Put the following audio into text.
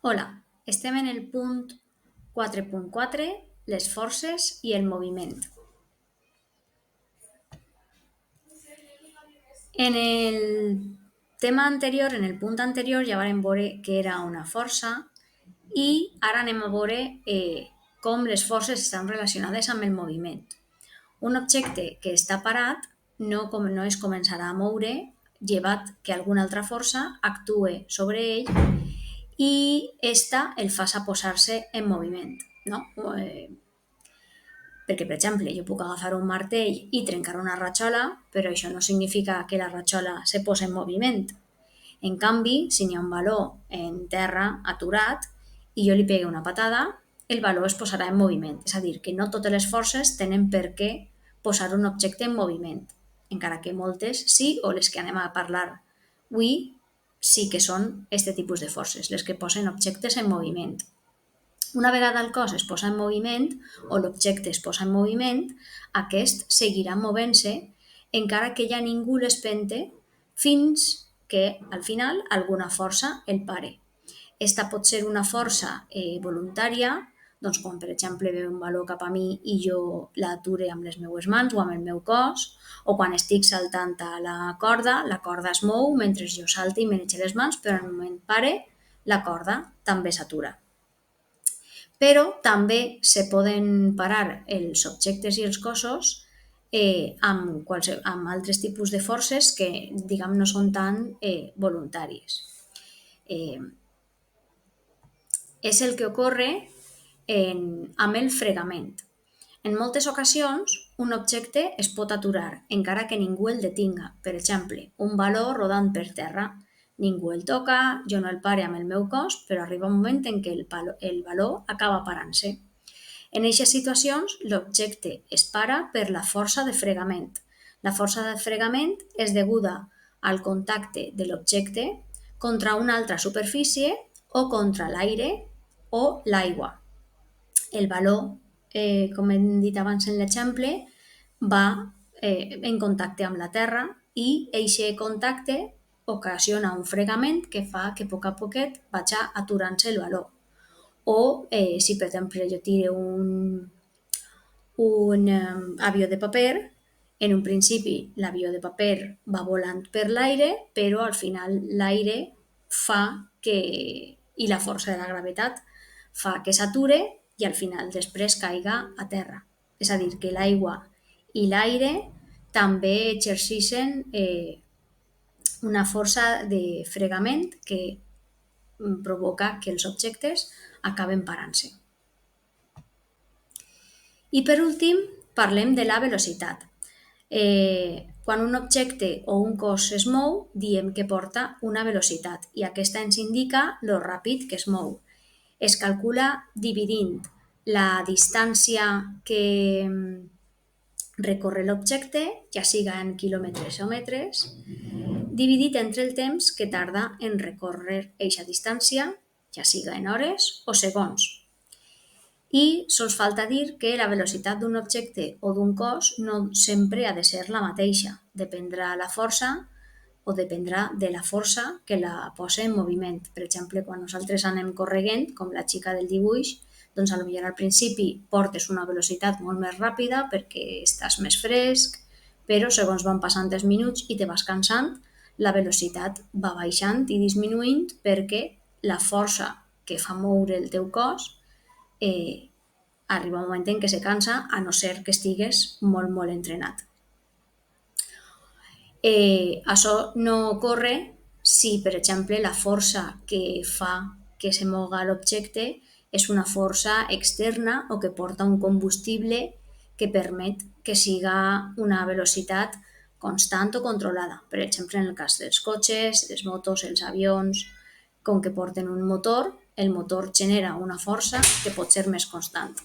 Hola, estem en el punt 4.4, les forces i el moviment. En el tema anterior, en el punt anterior, ja vam veure què era una força i ara anem a veure com les forces estan relacionades amb el moviment. Un objecte que està parat no es començarà a moure llevat que alguna altra força actue sobre ell i esta el faça posar-se en moviment. No? Perquè, per exemple, jo puc agafar un martell i trencar una ratxola, però això no significa que la ratxola se posi en moviment. En canvi, si n'hi ha un baló en terra aturat i jo li pegue una patada, el baló es posarà en moviment. És a dir, que no totes les forces tenen per què posar un objecte en moviment, encara que moltes sí, o les que anem a parlar avui sí que són aquest tipus de forces, les que posen objectes en moviment. Una vegada el cos es posa en moviment o l'objecte es posa en moviment, aquest seguirà movent-se encara que ja ningú l'espente fins que al final alguna força el pare. Esta pot ser una força voluntària, doncs quan per exemple ve un baló cap a mi i jo l'ature amb les meues mans o amb el meu cos, o quan estic saltant a la corda es mou mentre jo salte i menege les mans, però en el moment pare la corda també s'atura. Però també se poden parar els objectes i els cossos amb altres tipus de forces que, diguem, no són tan voluntàries. És el que ocorre amb el fregament. En moltes ocasions, un objecte es pot aturar, encara que ningú el detinga. Per exemple, un baló rodant per terra. Ningú el toca, jo no el pare amb el meu cos, però arriba un moment en què el baló acaba parant-se. En aquestes situacions, l'objecte es para per la força de fregament. La força de fregament és deguda al contacte de l'objecte contra una altra superfície o contra l'aire o l'aigua. El baló, com hem dit abans en l'exemple, va en contacte amb la terra i aquest contacte ocasiona un fregament que fa que a poc a poquet vagi aturant-se el baló. O si, per exemple, jo tiro un avió de paper, en un principi l'avió de paper va volant per l'aire, però al final l'aire fa que, i la força de la gravetat fa que s'ature i al final després caiga a terra. És a dir, que l'aigua i l'aire també exerceixen una força de fregament que provoca que els objectes acaben parant-se. I per últim, parlem de la velocitat. Quan un objecte o un cos es mou, diem que porta una velocitat i aquesta ens indica lo ràpid que es mou. Es calcula dividint la distància que recorre l'objecte, ja siga en quilòmetres o metres, dividit entre el temps que tarda en recórrer aquesta distància, ja siga en hores o segons. I sols falta dir que la velocitat d'un objecte o d'un cos no sempre ha de ser la mateixa. Dependrà la força o dependrà de la força que la posa en moviment. Per exemple, quan nosaltres anem corregent, com la xica del dibuix, doncs potser al principi portes una velocitat molt més ràpida perquè estàs més fresc, però segons van passant els minuts i te vas cansant, la velocitat va baixant i disminuint perquè la força que fa moure el teu cos arriba un moment en què se cansa, a no ser que estigues molt, molt entrenat. Això no ocorre si, per exemple, la força que fa que se moga l'objecte és una força externa o que porta un combustible que permet que siga una velocitat constant o controlada. Per exemple, en el cas dels cotxes, les motos, els avions, com que porten un motor, el motor genera una força que pot ser més constant.